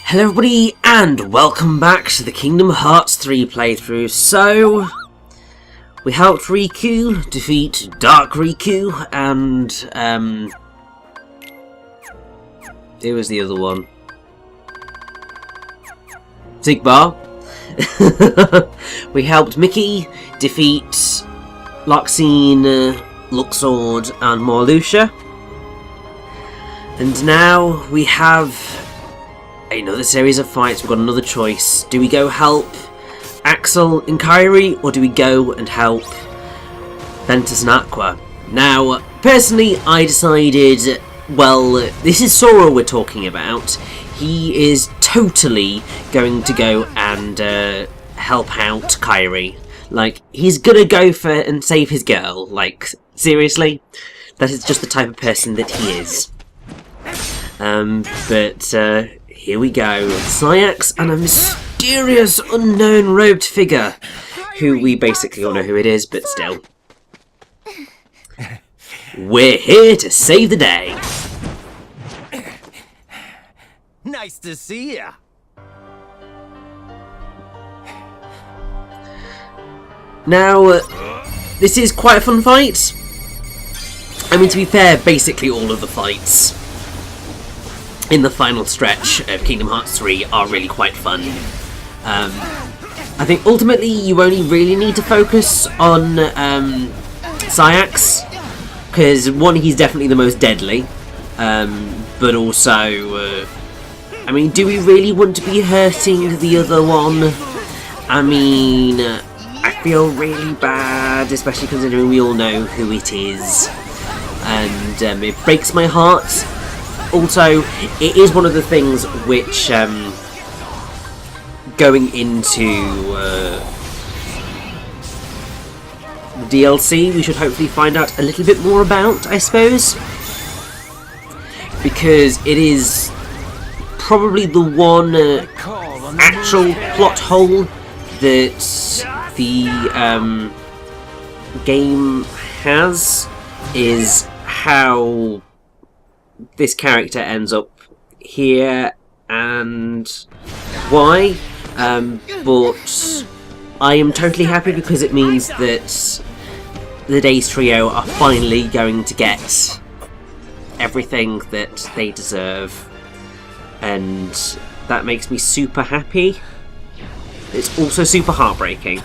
Hello everybody, and welcome back to the Kingdom Hearts 3 playthrough. So, we helped Riku defeat Dark Riku, and, who was the other one? Zigbar. We helped Mickey defeat Loxine, Luxord, and Marluxia. And now we have another series of fights. We've got another choice. Do we go help Axel and Kairi, or do we go and help Ventus and Aqua? Now, personally, I decided, well, this is Sora we're talking about. He is totally going to go and help out Kairi. Like, he's gonna go for and save his girl. Like, seriously? That is just the type of person that he is. Here we go. Sayax and a mysterious unknown robed figure, who we basically all know who it is, but still. We're here to save the day. Nice to see ya. Now, this is quite a fun fight. I mean, to be fair, basically all of the fights in the final stretch of Kingdom Hearts 3 are really quite fun. I think ultimately you only really need to focus on Sayax, because one, he's definitely the most deadly, but also, I mean, do we really want to be hurting the other one? I mean, I feel really bad, especially considering we all know who it is, and it breaks my heart. Also, it is one of the things which, going into the DLC, we should hopefully find out a little bit more about, I suppose. Because it is probably the one actual plot hole that the game has, is how this character ends up here and why, but I am totally happy because it means that the Days Trio are finally going to get everything that they deserve, and that makes me super happy. It's also super heartbreaking.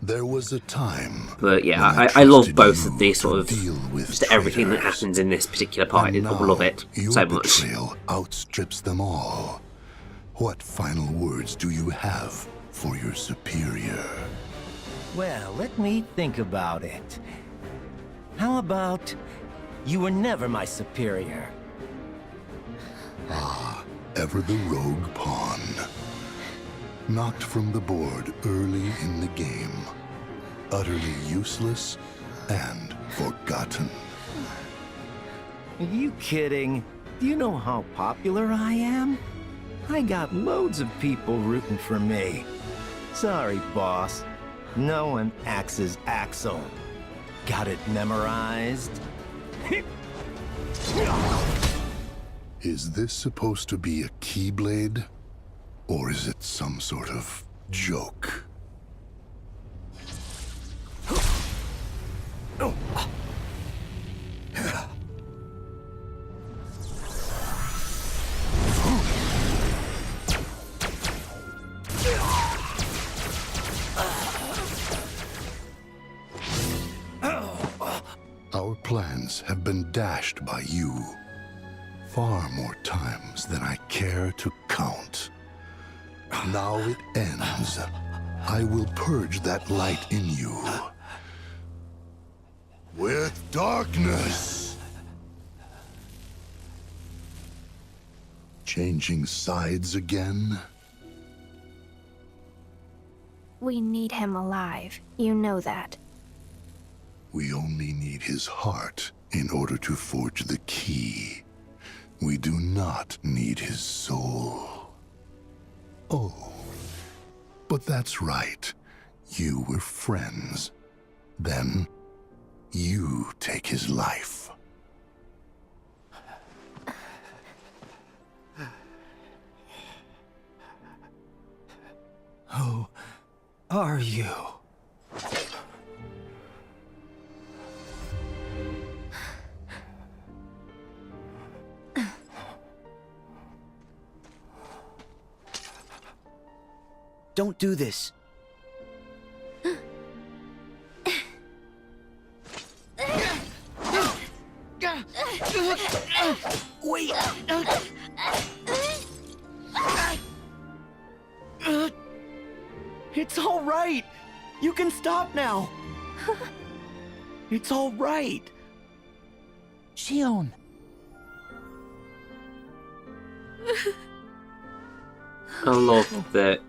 There was a time, but yeah, I love both of these sort of just everything that happens in this particular part. I love it so much. Your betrayal outstrips them all. What final words do you have for your superior? Well, let me think about it. How about you were never my superior? Ah, ever the rogue pawn. Knocked from the board early in the game. Utterly useless and forgotten. Are you kidding? Do you know how popular I am? I got loads of people rooting for me. Sorry, boss. No one axes Axel. Got it memorized? Is this supposed to be a Keyblade? Or is it some sort of joke? Our plans have been dashed by you far more times than I care to count. Now it ends. I will purge that light in you with darkness. Changing sides again? We need him alive. You know that. We only need his heart in order to forge the key. We do not need his soul. Oh, but that's right. You were friends. Then, you take his life. are you? Don't do this. Wait. It's all right. You can stop now. It's all right. Shion. I love that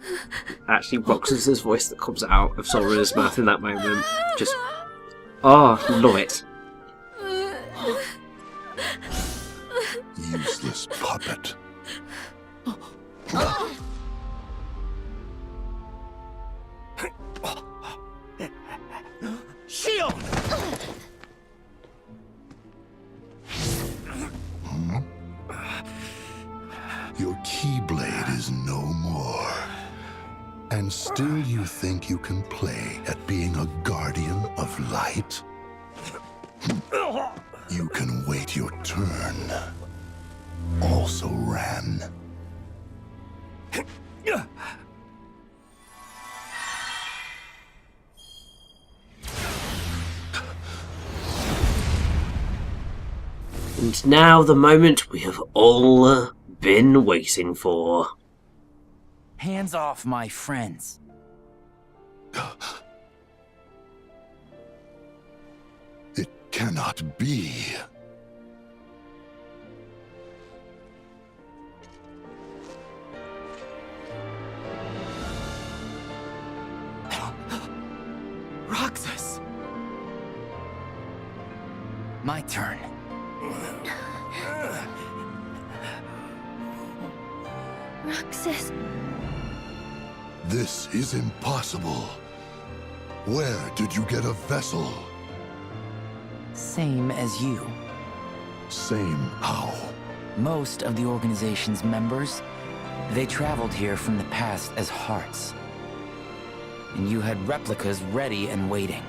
actually Roxas's voice that comes out of Sora's mouth in that moment. Just, oh, love it. Useless puppet. Shion! Your Keyblade is no more. And still you think you can play at being a guardian of light? You can wait your turn. Also ran. And now the moment we have all been waiting for. Hands off my friends. It cannot be. Roxas! My turn. Roxas. This is impossible. Where did you get a vessel? Same as you. Same how? Most of the organization's members, they traveled here from the past as hearts. And you had replicas ready and waiting.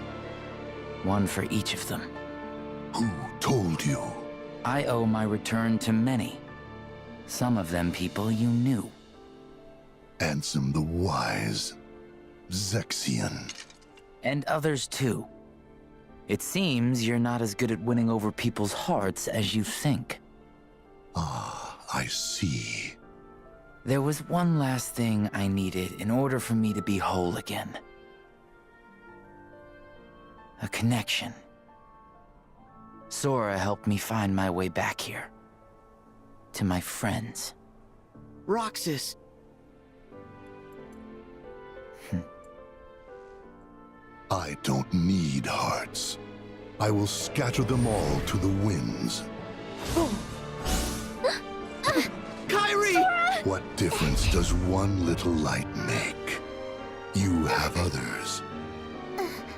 One for each of them. Who told you? I owe my return to many. Some of them people you knew. Ansem the Wise. Zexion. And others too. It seems you're not as good at winning over people's hearts as you think. Ah, I see. There was one last thing I needed in order for me to be whole again. A connection. Sora helped me find my way back here. To my friends. Roxas! I don't need hearts. I will scatter them all to the winds. Kairi! What difference does one little light make? You have others.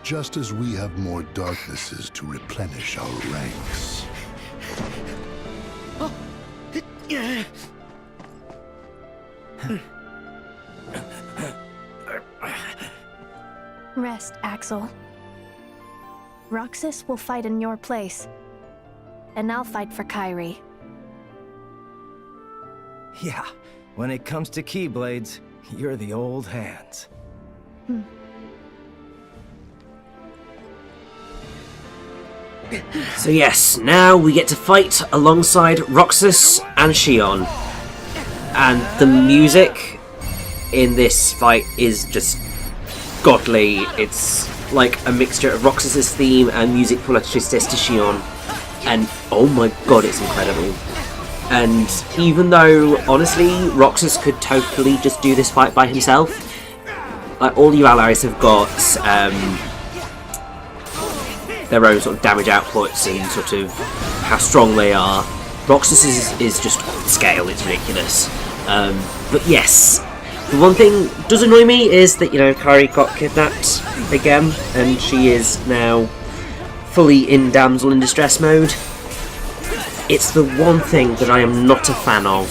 Just as we have more darknesses to replenish our ranks. Rest, Axel. Roxas will fight in your place. And I'll fight for Kairi. Yeah, when it comes to Keyblades, you're the old hands. So yes, now we get to fight alongside Roxas and Shion. And the music in this fight is just godly. It's like a mixture of Roxas's theme and music from Electricity's to Shion. And oh my god, it's incredible. And even though, honestly, Roxas could totally just do this fight by himself, like all you allies have got their own sort of damage outputs and sort of how strong they are. Roxas is just off the scale, it's ridiculous. But yes, the one thing that does annoy me is that, you know, Kairi got kidnapped again, and she is now fully in damsel in distress mode. It's the one thing that I am not a fan of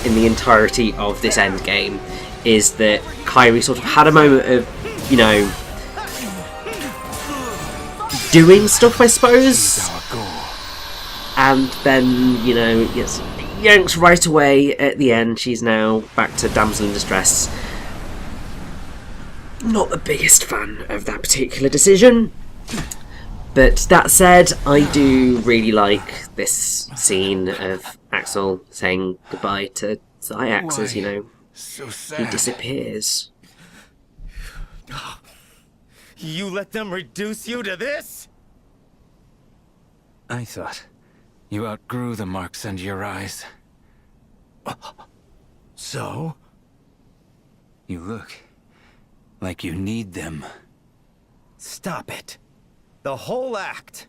in the entirety of this endgame, is that Kairi sort of had a moment of you know, doing stuff, I suppose. And then, you know, gets yanked right away at the end. She's now back to damsel in distress. Not the biggest fan of that particular decision. But that said, I do really like this scene of Axel saying goodbye to Zyax as, you know, So he sad. disappears. You let them reduce you to this? I thought you outgrew the marks under your eyes. So? You look like you need them. Stop it. The whole act.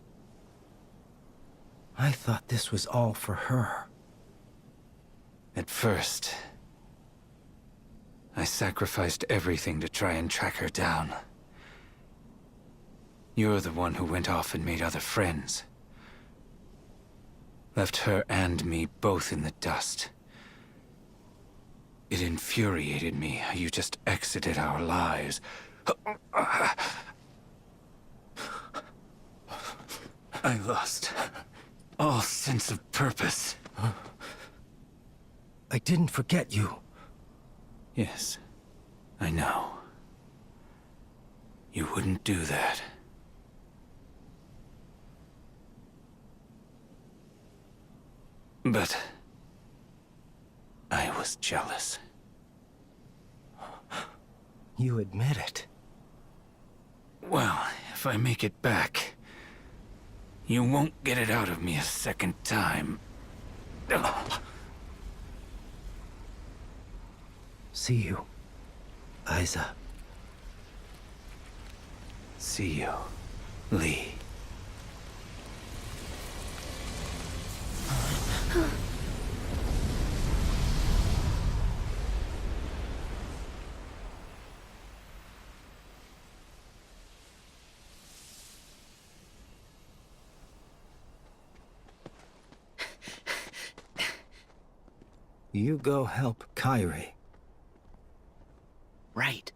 I thought this was all for her. At first, I sacrificed everything to try and track her down. You're the one who went off and made other friends. Left her and me both in the dust. It infuriated me how you just exited our lives. I lost all sense of purpose. I didn't forget you. Yes, I know. You wouldn't do that. But I was jealous. You admit it. Well, if I make it back, you won't get it out of me a second time. See you, Isa. See you, Lee. You go help Kyrie. Right.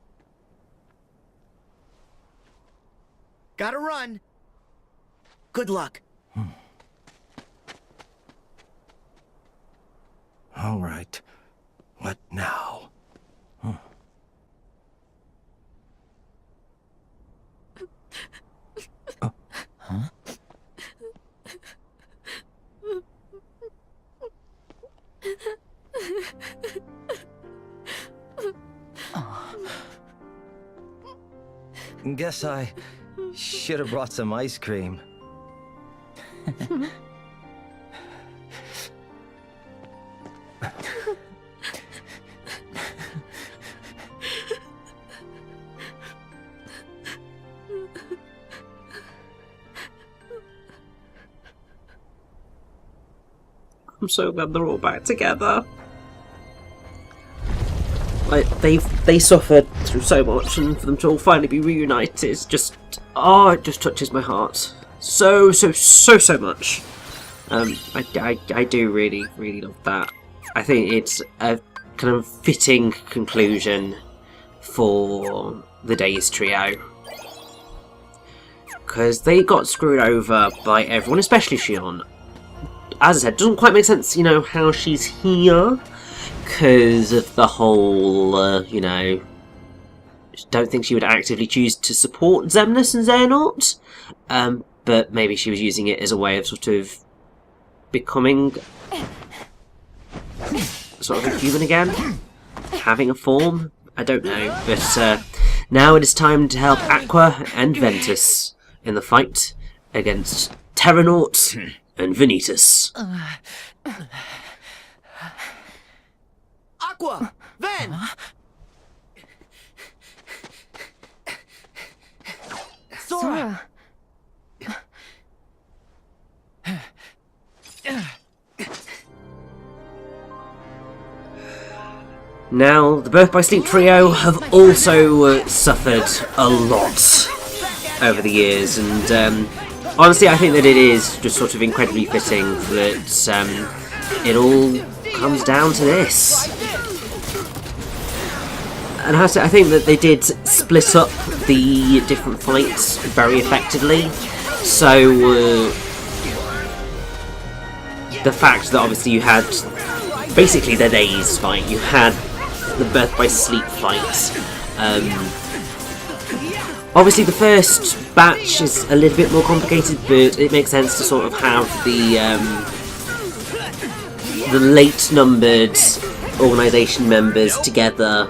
Gotta run. Good luck. All right. What now? Huh? Guess I should have brought some ice cream. I'm so glad they're all back together. Like, they suffered through so much, and for them to all finally be reunited is just, oh, it just touches my heart so much. I do really love that. I think it's a kind of fitting conclusion for the Days trio, because they got screwed over by everyone, especially Shion. As I said, doesn't quite make sense, you know, how she's here, because of the whole, you know, don't think she would actively choose to support Xemnas and Xehanort, but maybe she was using it as a way of sort of becoming sort of a human again, having a form, I don't know, but now it is time to help Aqua and Ventus in the fight against Terranaut and Vanitas. Aqua! Ven! Sora! Now, the Birth by Sleep trio have also suffered a lot over the years, and honestly I think that it is just sort of incredibly fitting that it all comes down to this. And I think that they did split up the different fights very effectively. So the fact that obviously you had basically the days fight, you had the Birth by Sleep fight. Obviously the first batch is a little bit more complicated, but it makes sense to sort of have the late numbered organisation members together,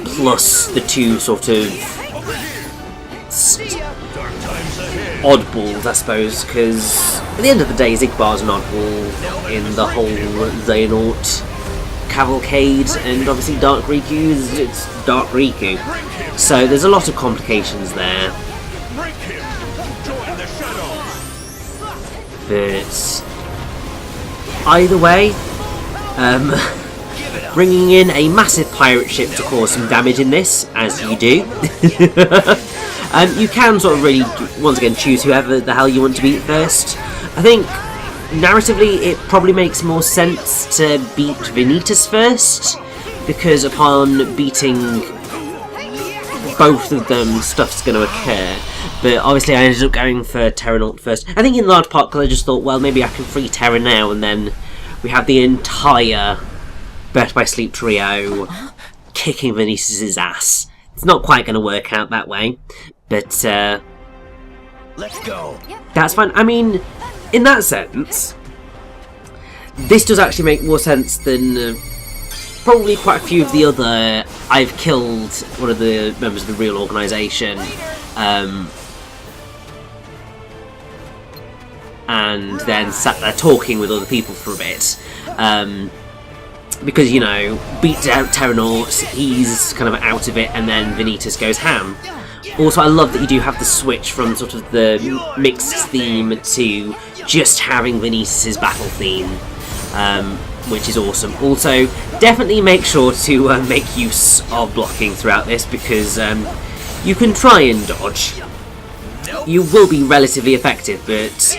plus the two sort of oddballs, I suppose, because at the end of the day, Zigbar's an oddball in the whole Xehanort cavalcade, and obviously Dark Riku it's Dark Riku. So there's a lot of complications there. But either way, bringing in a massive pirate ship to cause some damage in this, as you do. You can sort of really, once again, choose whoever the hell you want to beat first. I think, narratively, it probably makes more sense to beat Vanitas first, because upon beating both of them, stuff's going to occur. But obviously I ended up going for Terranaut first. I think in large part because I just thought, well, maybe I can free Terra now, and then we have the entire Birth by Sleep trio kicking Vanitas' ass. It's not quite going to work out that way, but Let's go. that's fine. I mean, in that sense, this does actually make more sense than probably quite a few of the other I've killed one of the members of the real organisation, and then sat there talking with other people for a bit. Because, you know, beat out Terranaut, he's kind of out of it, and then Vanitas goes ham. Also, I love that you do have the switch from sort of the mixed theme to just having Vanitas' battle theme, which is awesome. Also, definitely make sure to make use of blocking throughout this, because you can try and dodge. You will be relatively effective, but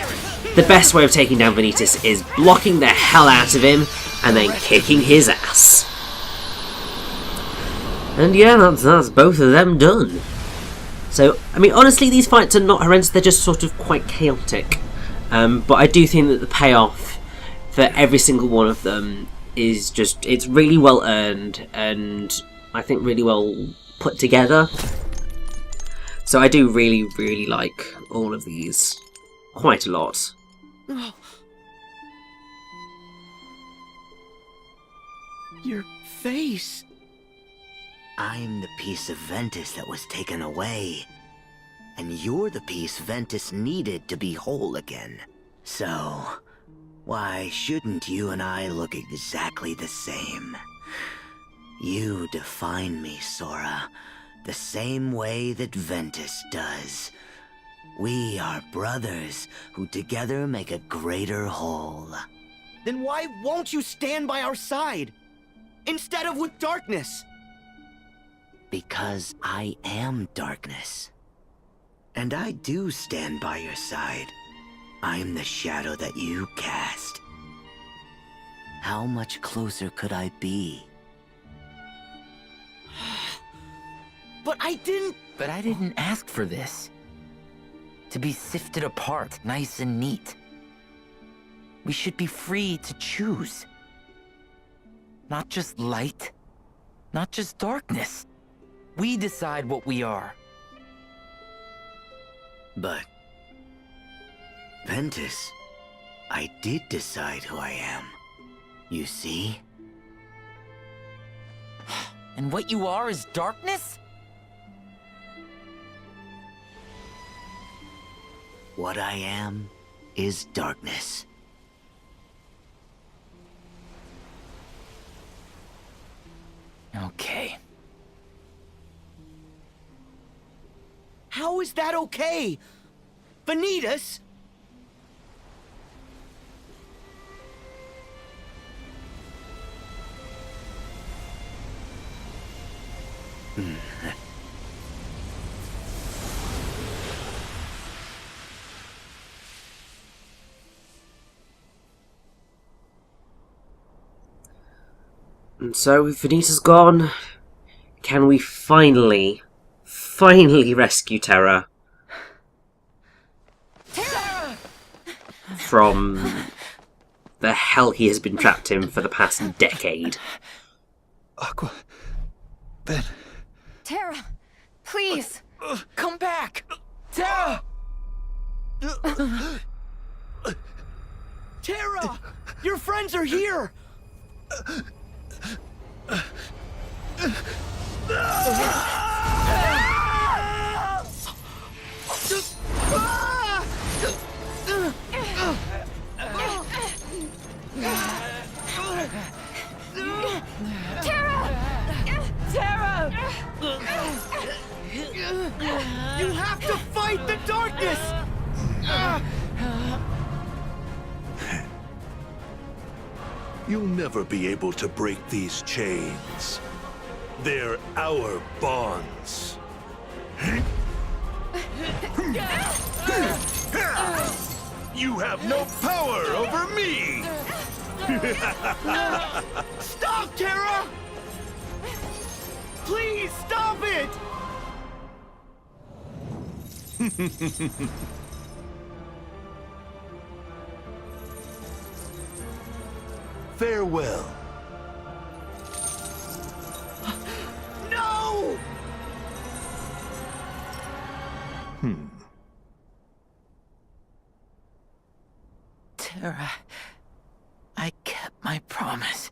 the best way of taking down Vanitas is blocking the hell out of him, and then kicking his ass. And yeah, that's both of them done. So, I mean, honestly, these fights are not horrendous, they're just sort of quite chaotic. But I do think that the payoff for every single one of them is just, it's really well earned, and I think really well put together. So I do really, really like all of these quite a lot. Your face. I'm the piece of Ventus that was taken away. And you're the piece Ventus needed to be whole again. So, why shouldn't you and I look exactly the same? You define me, Sora, the same way that Ventus does. We are brothers who together make a greater whole. Then why won't you stand by our side? Instead of with darkness? Because I am darkness. And I do stand by your side. I'm the shadow that you cast. How much closer could I be? But I didn't... But I didn't ask for this. To be sifted apart, nice and neat. We should be free to choose. Not just light, not just darkness. We decide what we are. But... Ventus, I did decide who I am. You see? And what you are is darkness? What I am is darkness. Okay. How is that okay? Vanitas? And so, with Vanitas gone, Can we finally rescue Terra from the hell he has been trapped in for the past decade? Aqua... Ben... Terra, please. Come back! Terra! Terra! Your friends are here! Terra! You have to fight the darkness! You'll never be able to break these chains. They're our bonds. You have no power over me! Stop, Terra! Please, stop it! Farewell. No! Terra, I kept my promise.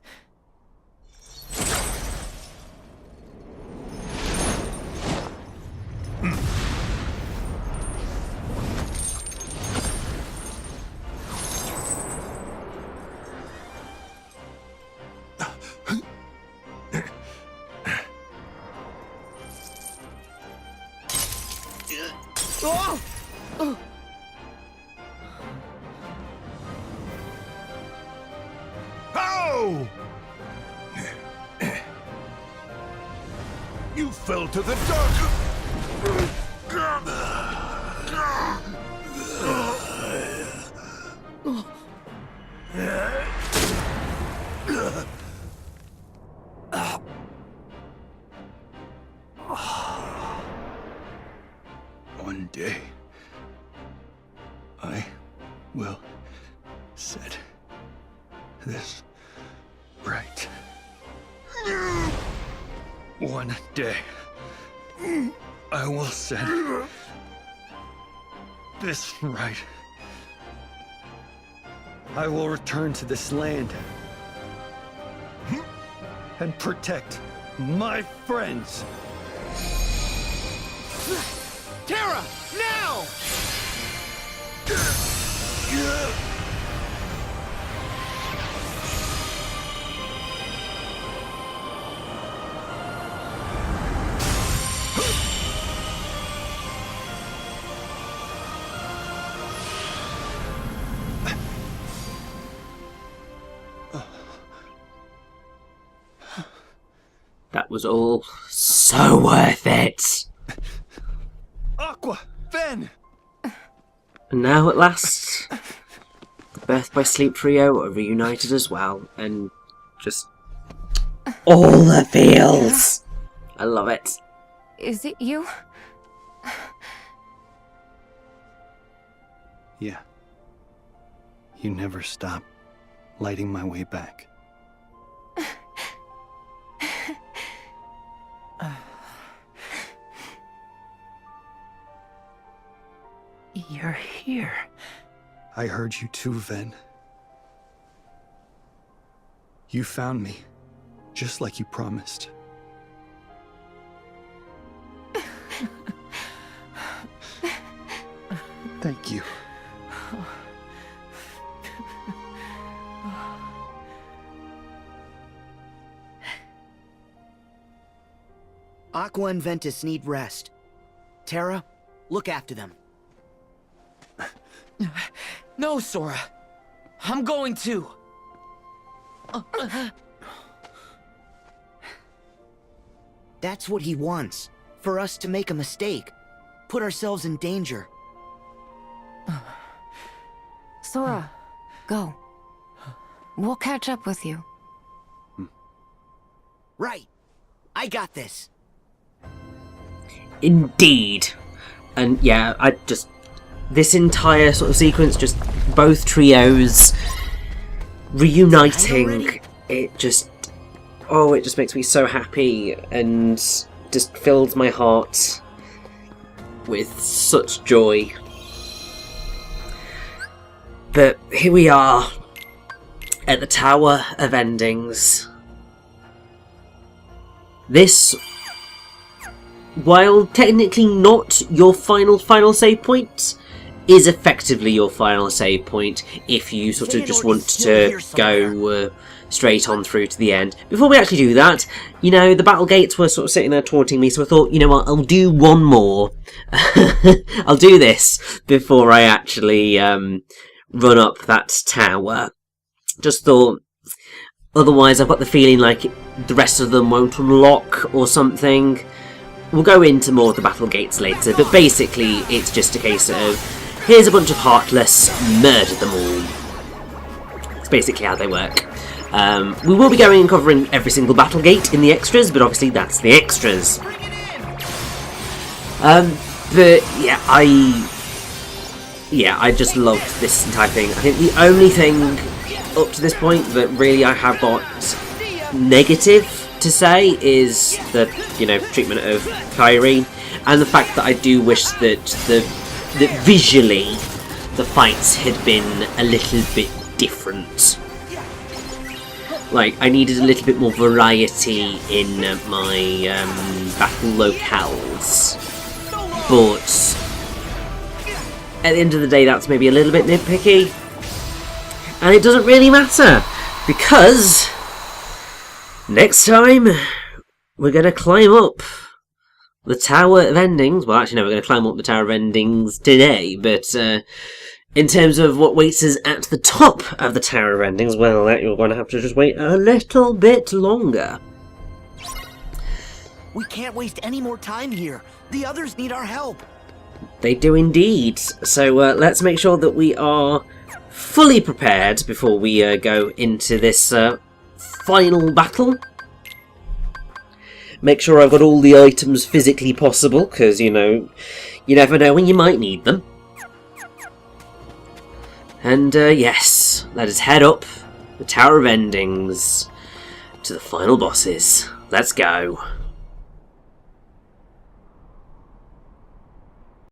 Ow! You fell to the dark. One day, I will set this right. One day, I will set this right. I will return to this land and protect my friends. Terra, now! That was all so worth it. Aqua! Ben! And now, at last, the Birth by Sleep trio are reunited as well, and just all the feels. I love it. Is it you? Yeah. You never stop lighting my way back. You're here. I heard you too, Ven. You found me, just like you promised. Thank you. Aqua and Ventus need rest. Terra, look after them. No, Sora. I'm going to. That's what he wants. For us to make a mistake. Put ourselves in danger. Sora, go. We'll catch up with you. Right. I got this. Indeed. And yeah, this entire sort of sequence, just both trios reuniting, it just makes me so happy and just fills my heart with such joy. But here we are at the Tower of Endings. This, while technically not your final save point, is effectively your final save point if you sort of just want to go straight on through to the end. Before we actually do that, you know, the battle gates were sort of sitting there taunting me, so I thought, you know what, I'll do one more. I'll do this before I actually run up that tower. Just thought, otherwise I've got the feeling like the rest of them won't unlock or something. We'll go into more of the battle gates later, but basically it's just a case of, here's a bunch of Heartless, murder them all. It's basically how they work. We will be going and covering every single battle gate in the extras, but obviously that's the extras. But yeah, I just loved this entire thing. I think the only thing up to this point that really I have got negative to say is the, you know, treatment of Kyrie, and the fact that I do wish that that visually the fights had been a little bit different. Like, I needed a little bit more variety in my battle locales, but at the end of the day that's maybe a little bit nitpicky, and it doesn't really matter, because next time we're going to climb up the Tower of Endings. Well, actually no, we're going to climb up the Tower of Endings today, but in terms of what waits us at the top of the Tower of Endings, well, that you're going to have to just wait a little bit longer. We can't waste any more time here. The others need our help. They do indeed. So let's make sure that we are fully prepared before we go into this final battle. Make sure I've got all the items physically possible, because, you know, you never know when you might need them. And yes, let us head up the Tower of Endings to the final bosses. Let's go.